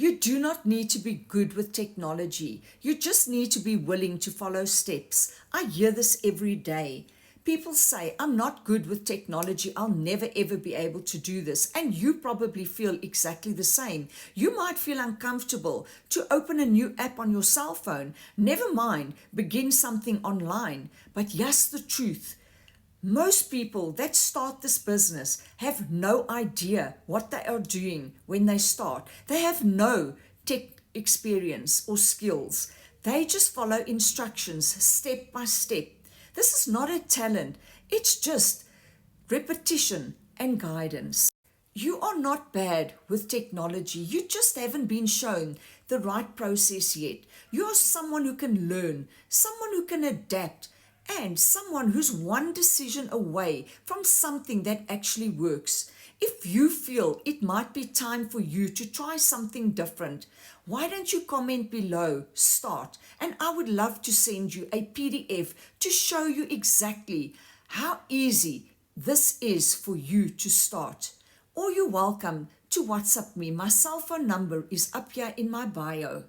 You do not need to be good with technology. You just need to be willing to follow steps. I hear this every day. People say, I'm not good with technology. I'll never ever be able to do this. And you probably feel exactly the same. You might feel uncomfortable to open a new app on your cell phone. Never mind, begin something online. But yes, the truth. Most people that start this business have no idea what they are doing when they start. They have no tech experience or skills. They just follow instructions step by step. This is not a talent, it's just repetition and guidance. You are not bad with technology. You just haven't been shown the right process yet. You are someone who can learn, someone who can adapt, and someone who's one decision away from something that actually works. If you feel it might be time for you to try something different, why don't you comment below, start, and I would love to send you a PDF to show you exactly how easy this is for you to start. Or you're welcome to WhatsApp me. My cell phone number is up here in my bio.